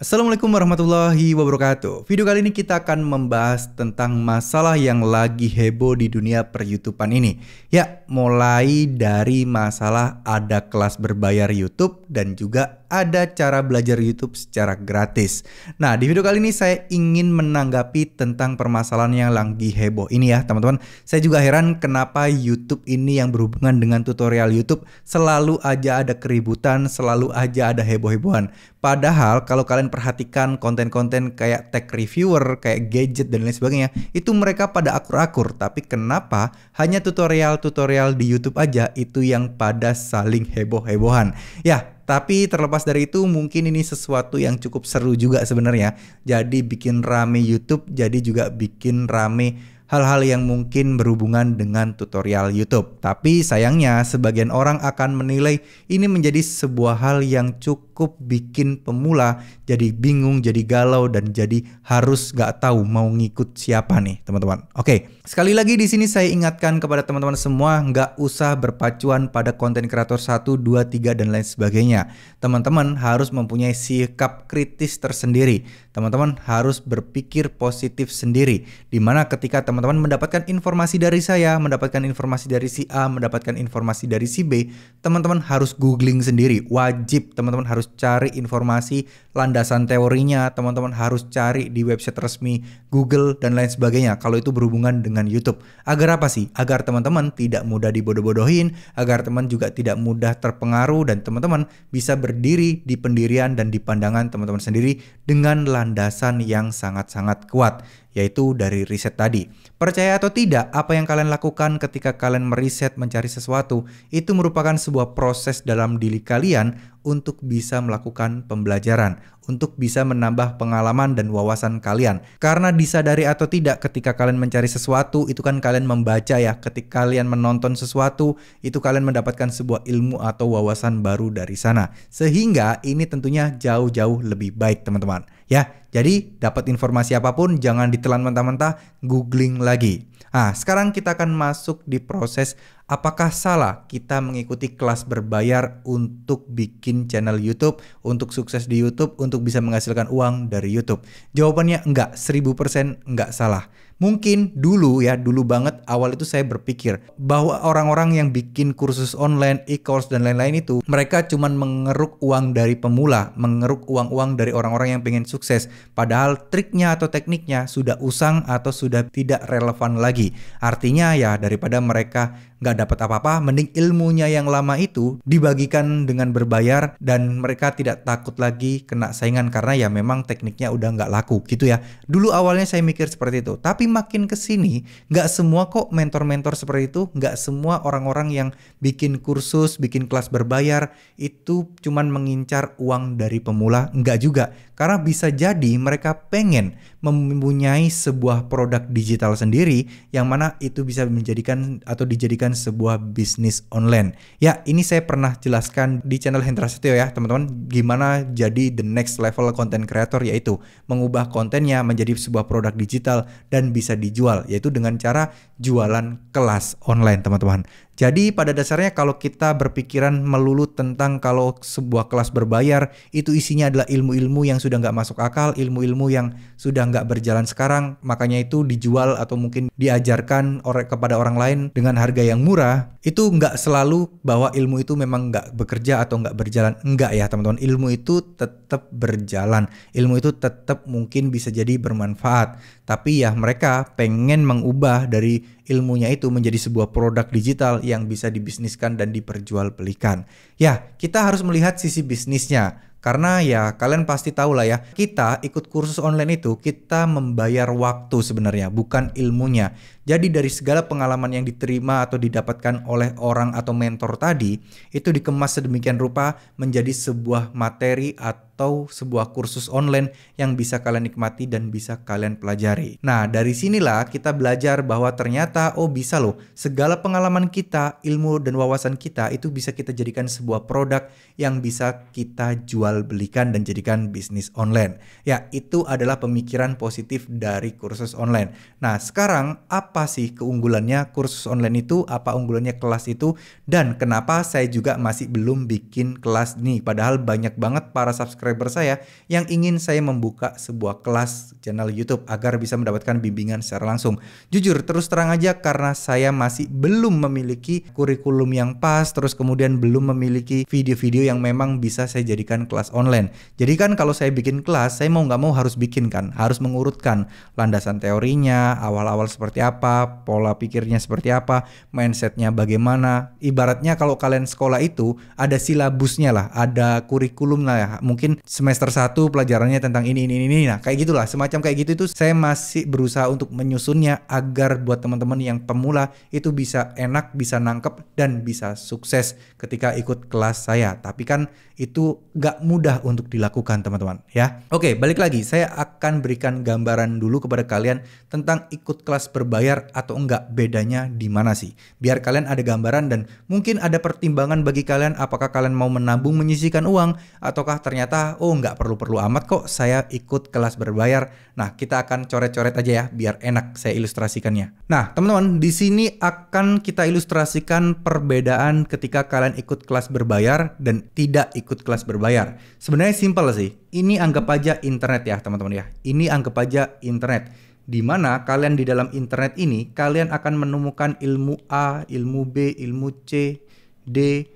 Assalamualaikum warahmatullahi wabarakatuh. Video kali ini kita akan membahas tentang masalah yang lagi heboh di dunia per-YouTubean ini. Ya, mulai dari masalah ada kelas berbayar YouTube dan juga ada cara belajar YouTube secara gratis. Nah, di video kali ini saya ingin menanggapi tentang permasalahan yang lagi heboh ini ya, teman-teman. Saya juga heran kenapa YouTube ini yang berhubungan dengan tutorial YouTube selalu aja ada keributan, selalu aja ada heboh-hebohan. Padahal kalau kalian perhatikan konten-konten kayak tech reviewer, kayak gadget dan lain sebagainya, itu mereka pada akur-akur. Tapi kenapa hanya tutorial-tutorial di YouTube aja itu yang pada saling heboh-hebohan? Ya, tapi terlepas dari itu mungkin ini sesuatu yang cukup seru juga sebenarnya. Jadi bikin rame YouTube, jadi juga bikin rame hal-hal yang mungkin berhubungan dengan tutorial YouTube. Tapi sayangnya sebagian orang akan menilai ini menjadi sebuah hal yang cukup bikin pemula jadi bingung, jadi galau, dan jadi harus gak tahu mau ngikut siapa nih teman-teman. Oke, sekali lagi di sini saya ingatkan kepada teman-teman semua, gak usah berpacuan pada konten kreator 1, 2, 3 dan lain sebagainya. Teman-teman harus mempunyai sikap kritis tersendiri. Teman-teman harus berpikir positif sendiri. Dimana ketika teman-teman mendapatkan informasi dari saya, mendapatkan informasi dari si A, mendapatkan informasi dari si B, teman-teman harus googling sendiri. Wajib teman-teman harus cari informasi, landasan teorinya, teman-teman harus cari di website resmi Google dan lain sebagainya kalau itu berhubungan dengan YouTube. Agar apa sih? Agar teman-teman tidak mudah dibodoh-bodohin, agar teman juga tidak mudah terpengaruh, dan teman-teman bisa berdiri di pendirian dan di pandangan teman-teman sendiri dengan landasan yang sangat-sangat kuat, yaitu dari riset tadi. Percaya atau tidak, apa yang kalian lakukan ketika kalian meriset mencari sesuatu, itu merupakan sebuah proses dalam diri kalian untuk bisa melakukan pembelajaran, untuk bisa menambah pengalaman dan wawasan kalian. Karena disadari atau tidak, ketika kalian mencari sesuatu, itu kan kalian membaca ya. Ketika kalian menonton sesuatu, itu kalian mendapatkan sebuah ilmu atau wawasan baru dari sana. Sehingga ini tentunya jauh-jauh lebih baik teman-teman. Ya, jadi dapat informasi apapun jangan ditelan mentah-mentah, googling lagi. Nah, sekarang kita akan masuk di proses apakah salah kita mengikuti kelas berbayar untuk bikin channel YouTube, untuk sukses di YouTube, untuk bisa menghasilkan uang dari YouTube. Jawabannya enggak, 1000% enggak salah. Mungkin dulu banget awal itu saya berpikir bahwa orang-orang yang bikin kursus online, e-course dan lain-lain itu mereka cuman mengeruk uang dari pemula, mengeruk uang-uang dari orang-orang yang pengen sukses. Padahal triknya atau tekniknya sudah usang atau sudah tidak relevan lagi. Artinya ya daripada mereka nggak dapat apa-apa, mending ilmunya yang lama itu dibagikan dengan berbayar dan mereka tidak takut lagi kena saingan karena ya memang tekniknya udah nggak laku gitu ya. Dulu awalnya saya mikir seperti itu, tapi makin kesini nggak semua kok mentor-mentor seperti itu, nggak semua orang-orang yang bikin kursus, bikin kelas berbayar itu cuman mengincar uang dari pemula, nggak juga. Karena bisa jadi mereka pengen mempunyai sebuah produk digital sendiri yang mana itu bisa menjadikan atau dijadikan sebuah bisnis online. Ya, ini saya pernah jelaskan di channel Hendra Setio ya teman-teman, gimana jadi the next level content creator, yaitu mengubah kontennya menjadi sebuah produk digital dan bisa dijual, yaitu dengan cara jualan kelas online teman-teman. Jadi pada dasarnya kalau kita berpikiran melulu tentang kalau sebuah kelas berbayar itu isinya adalah ilmu-ilmu yang sudah nggak masuk akal, ilmu-ilmu yang sudah nggak berjalan sekarang, makanya itu dijual atau mungkin diajarkan kepada orang lain dengan harga yang murah, itu nggak selalu bahwa ilmu itu memang nggak bekerja atau nggak berjalan. Enggak ya teman-teman, ilmu itu tetap berjalan, ilmu itu tetap mungkin bisa jadi bermanfaat, tapi ya mereka pengen mengubah dari ilmunya itu menjadi sebuah produk digital yang bisa dibisniskan dan diperjualbelikan. Ya, kita harus melihat sisi bisnisnya. Karena ya kalian pasti tahu lah ya, kita ikut kursus online itu kita membayar waktu sebenarnya, bukan ilmunya. Jadi dari segala pengalaman yang diterima atau didapatkan oleh orang atau mentor tadi, itu dikemas sedemikian rupa menjadi sebuah materi atau sebuah kursus online yang bisa kalian nikmati dan bisa kalian pelajari. Nah, dari sinilah kita belajar bahwa ternyata bisa loh, segala pengalaman kita, ilmu dan wawasan kita itu bisa kita jadikan sebuah produk yang bisa kita jual jual belikan dan jadikan bisnis online. Ya, itu adalah pemikiran positif dari kursus online. Nah, sekarang apa sih keunggulannya kursus online itu? Apa unggulannya kelas itu? Dan kenapa saya juga masih belum bikin kelas nih? Padahal banyak banget para subscriber saya yang ingin saya membuka sebuah kelas channel YouTube agar bisa mendapatkan bimbingan secara langsung. Jujur, terus terang aja, karena saya masih belum memiliki kurikulum yang pas, terus kemudian belum memiliki video-video yang memang bisa saya jadikan kelas online. Jadi kan kalau saya bikin kelas, saya mau nggak mau harus bikin kan, harus mengurutkan landasan teorinya, awal-awal seperti apa, pola pikirnya seperti apa, mindsetnya bagaimana. Ibaratnya kalau kalian sekolah itu ada silabusnya lah, ada kurikulum lah ya. Mungkin semester 1 pelajarannya tentang ini. Nah, kayak gitulah, semacam kayak gitu itu saya masih berusaha untuk menyusunnya agar buat teman-teman yang pemula itu bisa enak, bisa nangkep, dan bisa sukses ketika ikut kelas saya. Tapi kan itu gak mudah untuk dilakukan teman-teman ya. Oke, balik lagi, saya akan berikan gambaran dulu kepada kalian tentang ikut kelas berbayar atau enggak, bedanya di mana sih, biar kalian ada gambaran dan mungkin ada pertimbangan bagi kalian apakah kalian mau menabung menyisihkan uang ataukah ternyata nggak perlu-perlu amat kok saya ikut kelas berbayar. Nah, kita akan coret-coret aja ya biar enak saya ilustrasikannya. Nah, teman-teman, di sini akan kita ilustrasikan perbedaan ketika kalian ikut kelas berbayar dan tidak ikut kelas berbayar. Sebenarnya simpel sih. Ini anggap aja internet ya, teman-teman ya. Ini anggap aja internet. Di mana kalian di dalam internet ini kalian akan menemukan ilmu A, ilmu B, ilmu C, D,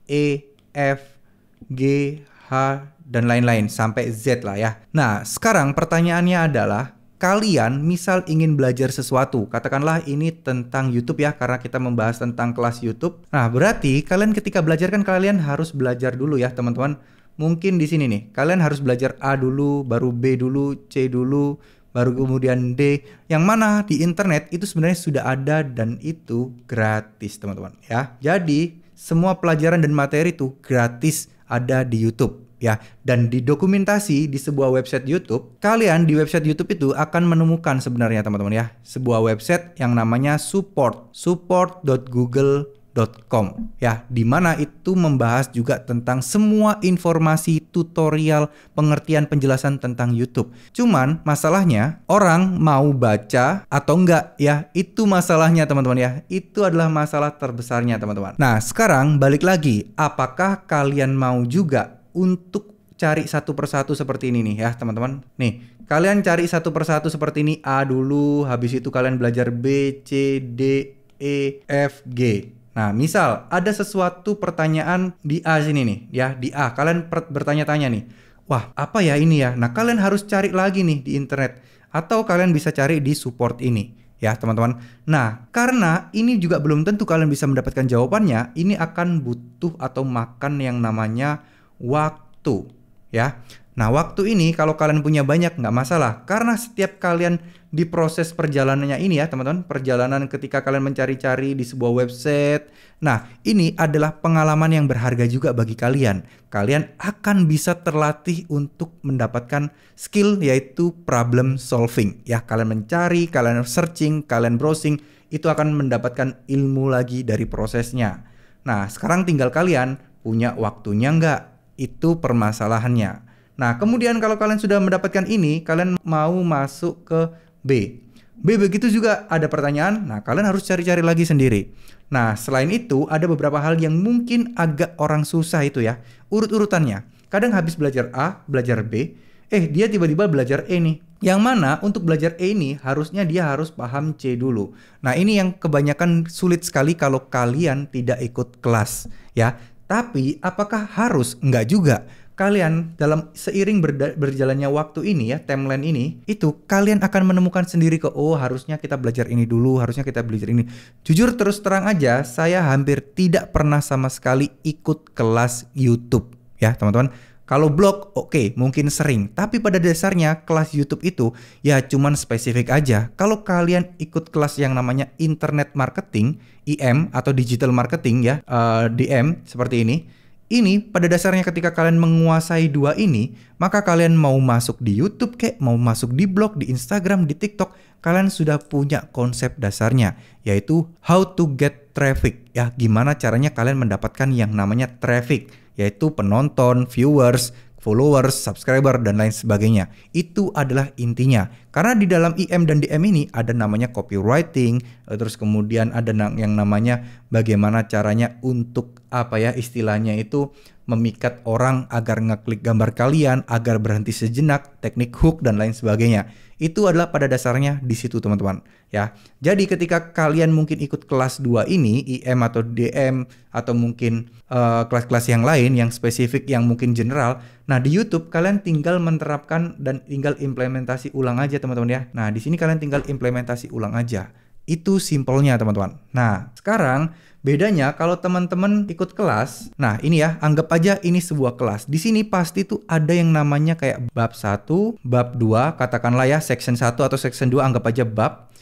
E, F, G, H, dan lain-lain sampai Z lah ya. Nah, sekarang pertanyaannya adalah kalian misal ingin belajar sesuatu, katakanlah ini tentang YouTube ya, karena kita membahas tentang kelas YouTube. Nah, berarti kalian ketika belajar kan kalian harus belajar dulu ya, teman-teman. Mungkin di sini nih, kalian harus belajar A dulu, baru B dulu, C dulu, baru kemudian D. Yang mana di internet itu sebenarnya sudah ada dan itu gratis, teman-teman ya. Jadi, semua pelajaran dan materi itu gratis ada di YouTube. Ya, dan didokumentasi di sebuah website YouTube. Kalian di website YouTube itu akan menemukan sebenarnya teman-teman ya, sebuah website yang namanya support.google.com ya, dimana itu membahas juga tentang semua informasi, tutorial, pengertian, penjelasan tentang YouTube. Cuman masalahnya orang mau baca atau enggak ya, itu masalahnya teman-teman ya. Itu adalah masalah terbesarnya teman-teman. Nah, sekarang balik lagi, apakah kalian mau juga untuk cari satu persatu seperti ini nih ya teman-teman. Nih, kalian cari satu persatu seperti ini, A dulu, habis itu kalian belajar B, C, D, E, F, G. Nah, misal ada sesuatu pertanyaan di A sini nih ya, di A kalian bertanya-tanya nih, wah apa ya ini ya. Nah, kalian harus cari lagi nih di internet, atau kalian bisa cari di support ini ya teman-teman. Nah, karena ini juga belum tentu kalian bisa mendapatkan jawabannya, ini akan butuh atau makan yang namanya waktu ya. Nah, waktu ini kalau kalian punya banyak nggak masalah, karena setiap kalian di proses perjalanannya ini ya teman-teman, perjalanan ketika kalian mencari-cari di sebuah website, nah ini adalah pengalaman yang berharga juga bagi kalian. Kalian akan bisa terlatih untuk mendapatkan skill yaitu problem solving ya. Kalian mencari, kalian searching, kalian browsing, itu akan mendapatkan ilmu lagi dari prosesnya. Nah, sekarang tinggal kalian punya waktunya nggak? Itu permasalahannya. Nah, kemudian kalau kalian sudah mendapatkan ini, kalian mau masuk ke B. B begitu juga ada pertanyaan, nah kalian harus cari-cari lagi sendiri. Nah, selain itu ada beberapa hal yang mungkin agak orang susah itu ya, urut-urutannya. Kadang habis belajar A, belajar B, dia tiba-tiba belajar E nih. Yang mana untuk belajar E ini harusnya dia harus paham C dulu. Nah, ini yang kebanyakan sulit sekali kalau kalian tidak ikut kelas ya. Tapi apakah harus? Enggak juga. Kalian dalam seiring berjalannya waktu ini ya, timeline ini, itu kalian akan menemukan sendiri harusnya kita belajar ini dulu, harusnya kita belajar ini. Jujur terus terang aja, saya hampir tidak pernah sama sekali ikut kelas YouTube ya teman-teman. Kalau blog oke, mungkin sering, tapi pada dasarnya kelas YouTube itu ya cuman spesifik aja. Kalau kalian ikut kelas yang namanya internet marketing, IM atau digital marketing ya, DM seperti ini pada dasarnya ketika kalian menguasai dua ini, maka kalian mau masuk di YouTube mau masuk di blog, di Instagram, di TikTok, kalian sudah punya konsep dasarnya, yaitu how to get traffic ya. Gimana caranya kalian mendapatkan yang namanya traffic, yaitu penonton, viewers, followers, subscriber, dan lain sebagainya. Itu adalah intinya. Karena di dalam IM dan DM ini ada namanya copywriting, terus kemudian ada yang namanya bagaimana caranya untuk istilahnya itu memikat orang agar ngeklik gambar kalian, agar berhenti sejenak, teknik hook dan lain sebagainya. Itu adalah pada dasarnya di situ teman-teman ya. Jadi ketika kalian mungkin ikut kelas 2 ini, IM atau DM atau mungkin kelas-kelas yang lain yang spesifik yang mungkin general, nah di YouTube kalian tinggal menerapkan dan tinggal implementasi ulang aja teman-teman ya. Nah di sini kalian tinggal implementasi ulang aja. Itu simpelnya teman-teman. Nah sekarang bedanya kalau teman-teman ikut kelas, nah ini ya, anggap aja ini sebuah kelas. Di sini pasti tuh ada yang namanya kayak bab 1, bab 2, katakanlah ya section 1 atau section 2, anggap aja bab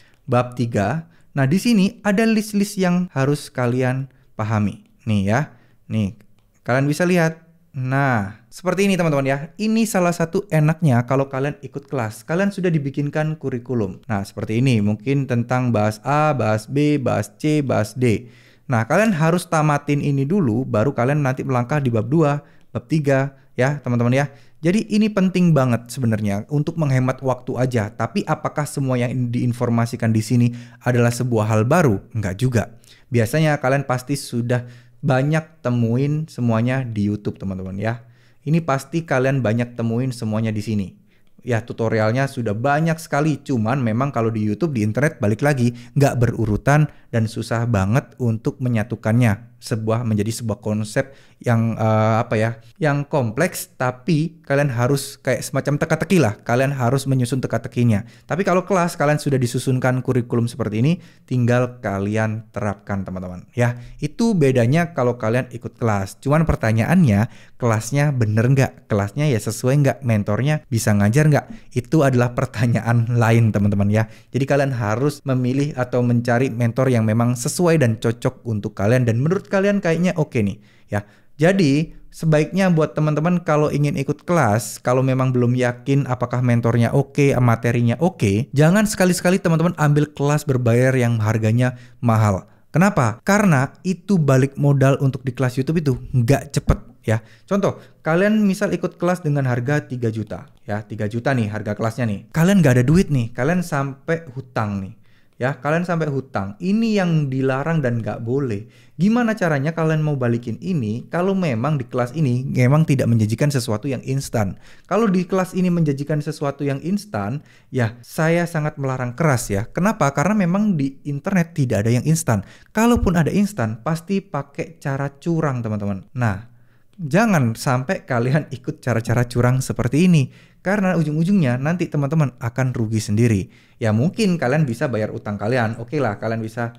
3. Nah, di sini ada list-list yang harus kalian pahami. Nih ya. Nih, kalian bisa lihat. Nah, seperti ini teman-teman ya. Ini salah satu enaknya kalau kalian ikut kelas. Kalian sudah dibikinkan kurikulum. Nah, seperti ini. Mungkin tentang bahas A, bahas B, bahas C, bahas D. Nah, kalian harus tamatin ini dulu, baru kalian nanti melangkah di bab 2, bab 3, ya teman-teman ya. Jadi ini penting banget sebenarnya untuk menghemat waktu aja. Tapi apakah semua yang diinformasikan di sini adalah sebuah hal baru? Enggak juga. Biasanya kalian pasti sudah banyak temuin semuanya di YouTube teman-teman ya. Ini pasti kalian banyak temuin semuanya di sini. Ya tutorialnya sudah banyak sekali, cuman memang kalau di YouTube, di internet balik lagi nggak berurutan dan susah banget untuk menyatukannya menjadi sebuah konsep yang yang kompleks, tapi kalian harus kayak semacam teka-teki lah, kalian harus menyusun teka-tekinya. Tapi kalau kelas kalian sudah disusunkan kurikulum seperti ini, tinggal kalian terapkan teman-teman ya. Itu bedanya kalau kalian ikut kelas. Cuman pertanyaannya, kelasnya bener nggak? Kelasnya ya sesuai nggak? Mentornya bisa ngajar nggak? Itu adalah pertanyaan lain teman-teman ya. Jadi kalian harus memilih atau mencari mentor yang memang sesuai dan cocok untuk kalian dan menurut kalian kayaknya oke nih ya. Jadi sebaiknya buat teman-teman kalau ingin ikut kelas, kalau memang belum yakin apakah mentornya oke, materinya oke, jangan sekali-sekali teman-teman ambil kelas berbayar yang harganya mahal. Kenapa? Karena itu balik modal untuk di kelas YouTube itu nggak cepet ya. Contoh, kalian misal ikut kelas dengan harga 3 juta ya, 3 juta nih harga kelasnya nih. Kalian nggak ada duit nih, kalian sampai hutang nih. Ya, kalian sampai hutang. Ini yang dilarang dan nggak boleh. Gimana caranya kalian mau balikin ini kalau memang di kelas ini memang tidak menjanjikan sesuatu yang instan. Kalau di kelas ini menjanjikan sesuatu yang instan, ya saya sangat melarang keras ya. Kenapa? Karena memang di internet tidak ada yang instan. Kalaupun ada instan, pasti pakai cara curang teman-teman. Nah, jangan sampai kalian ikut cara-cara curang seperti ini. Karena ujung-ujungnya nanti teman-teman akan rugi sendiri. Ya mungkin kalian bisa bayar utang kalian. Oke lah, kalian bisa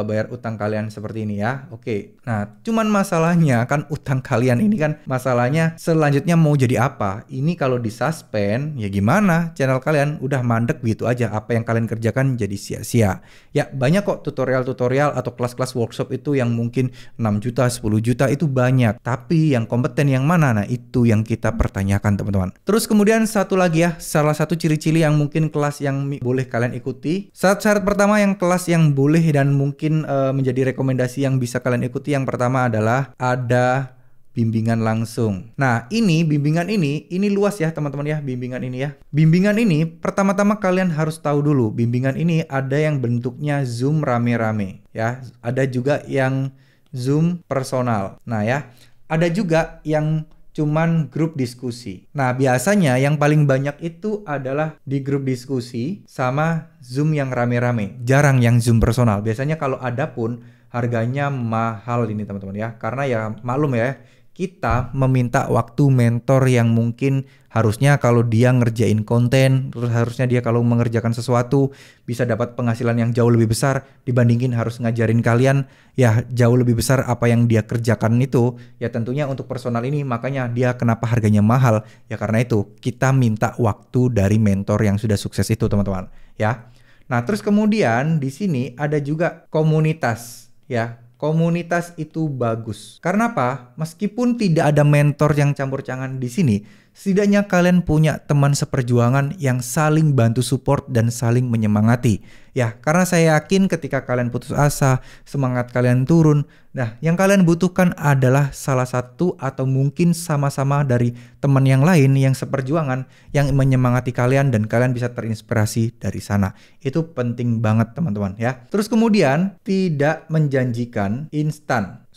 bayar utang kalian seperti ini ya. Oke. Nah, cuman masalahnya kan utang kalian ini kan masalahnya selanjutnya mau jadi apa? Ini kalau disuspend ya gimana? Channel kalian udah mandek gitu aja. Apa yang kalian kerjakan jadi sia-sia. Ya banyak kok tutorial-tutorial atau kelas-kelas workshop itu yang mungkin 6 juta, 10 juta itu banyak. Tapi yang kompeten yang mana? Nah, itu yang kita pertanyakan teman-teman. Terus kemudian satu lagi ya, salah satu ciri-ciri yang mungkin kelas yang boleh kalian ikuti. Syarat pertama yang kelas yang boleh dan mungkin menjadi rekomendasi yang bisa kalian ikuti, yang pertama adalah ada bimbingan langsung. Nah, bimbingan ini luas ya teman-teman ya, bimbingan ini ya. Bimbingan ini pertama-tama kalian harus tahu dulu, bimbingan ini ada yang bentuknya Zoom rame-rame ya. Ada juga yang Zoom personal. Nah ya, ada juga yang cuman grup diskusi. Nah, biasanya yang paling banyak itu adalah di grup diskusi sama Zoom yang rame-rame. Jarang yang Zoom personal. Biasanya kalau ada pun harganya mahal ini teman-teman ya. Karena ya maklum ya, kita meminta waktu mentor yang mungkin harusnya kalau dia ngerjain konten, terus harusnya dia kalau mengerjakan sesuatu bisa dapat penghasilan yang jauh lebih besar dibandingin harus ngajarin kalian ya jauh lebih besar apa yang dia kerjakan itu. Ya tentunya untuk personal ini makanya dia kenapa harganya mahal. Ya karena itu kita minta waktu dari mentor yang sudah sukses itu teman-teman ya. Nah, terus kemudian di sini ada juga komunitas ya. Komunitas itu bagus. Karena apa? Meskipun tidak ada mentor yang campur tangan di sini, Setidaknya kalian punya teman seperjuangan yang saling bantu support dan saling menyemangati. Ya, karena saya yakin ketika kalian putus asa, semangat kalian turun. Nah, yang kalian butuhkan adalah salah satu atau mungkin sama-sama dari teman yang lain yang seperjuangan yang menyemangati kalian dan kalian bisa terinspirasi dari sana. Itu penting banget teman-teman ya. Terus kemudian tidak menjanjikan instan.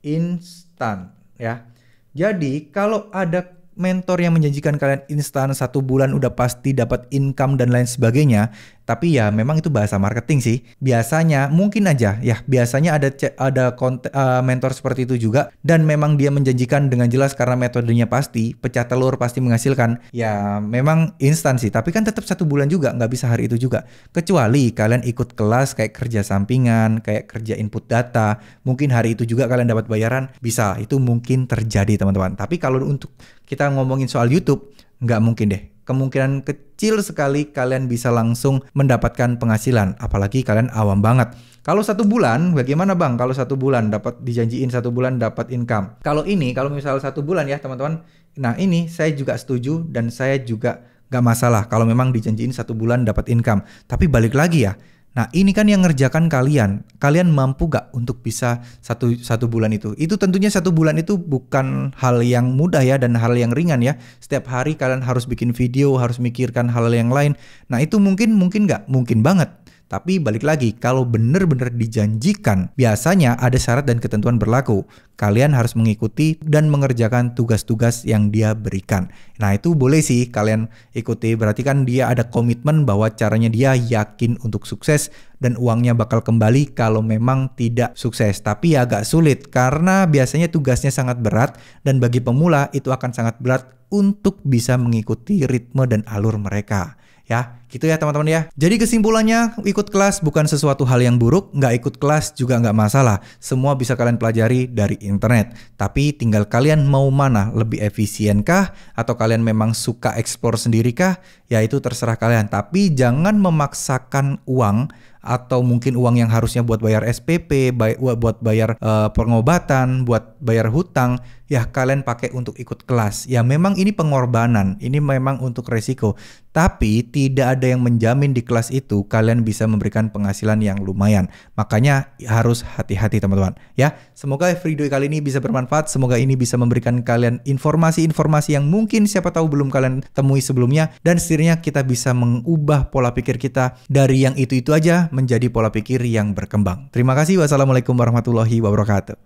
Instan ya. Jadi kalau ada mentor yang menjanjikan kalian instan 1 bulan udah pasti dapat income dan lain sebagainya, tapi ya memang itu bahasa marketing sih. Biasanya mungkin aja ya, biasanya ada mentor seperti itu juga dan memang dia menjanjikan dengan jelas karena metodenya pasti pecah telur, pasti menghasilkan. Ya memang instan sih, tapi kan tetap 1 bulan juga, nggak bisa hari itu juga. Kecuali kalian ikut kelas kayak kerja sampingan, kayak kerja input data, mungkin hari itu juga kalian dapat bayaran, bisa. Itu mungkin terjadi teman-teman. Tapi kalau untuk kita ngomongin soal YouTube, nggak mungkin deh. Kemungkinan kecil sekali kalian bisa langsung mendapatkan penghasilan. Apalagi kalian awam banget. Kalau 1 bulan, bagaimana bang? Kalau 1 bulan dapat dijanjiin 1 bulan dapat income. Kalau misal 1 bulan ya teman-teman. Nah ini saya juga setuju dan saya juga nggak masalah kalau memang dijanjiin 1 bulan dapat income. Tapi balik lagi ya. Nah ini kan yang ngerjakan kalian. Kalian mampu gak untuk bisa satu bulan itu? Itu tentunya 1 bulan itu bukan hal yang mudah ya dan hal yang ringan ya. Setiap hari kalian harus bikin video, harus mikirkan hal yang lain. Nah itu mungkin gak? Mungkin banget. Tapi balik lagi, kalau benar-benar dijanjikan, biasanya ada syarat dan ketentuan berlaku. Kalian harus mengikuti dan mengerjakan tugas-tugas yang dia berikan. Nah itu boleh sih kalian ikuti, berarti kan dia ada komitmen bahwa caranya dia yakin untuk sukses dan uangnya bakal kembali kalau memang tidak sukses. Tapi ya agak sulit karena biasanya tugasnya sangat berat dan bagi pemula itu akan sangat berat untuk bisa mengikuti ritme dan alur mereka. Ya, gitu ya teman-teman ya. Jadi kesimpulannya, ikut kelas bukan sesuatu hal yang buruk, nggak ikut kelas juga nggak masalah. Semua bisa kalian pelajari dari internet. Tapi tinggal kalian mau mana, lebih efisienkah? Atau kalian memang suka explore sendiri kah? Ya itu terserah kalian. Tapi jangan memaksakan uang atau mungkin uang yang harusnya buat bayar SPP, buat bayar pengobatan, buat bayar hutang, ya kalian pakai untuk ikut kelas. Ya memang ini pengorbanan, ini memang untuk resiko. Tapi tidak ada yang menjamin di kelas itu kalian bisa memberikan penghasilan yang lumayan. Makanya harus hati-hati teman-teman. Ya, semoga video kali ini bisa bermanfaat. Semoga ini bisa memberikan kalian informasi-informasi yang mungkin siapa tahu belum kalian temui sebelumnya. Dan setidaknya kita bisa mengubah pola pikir kita dari yang itu-itu aja menjadi pola pikir yang berkembang. Terima kasih. Wassalamualaikum warahmatullahi wabarakatuh.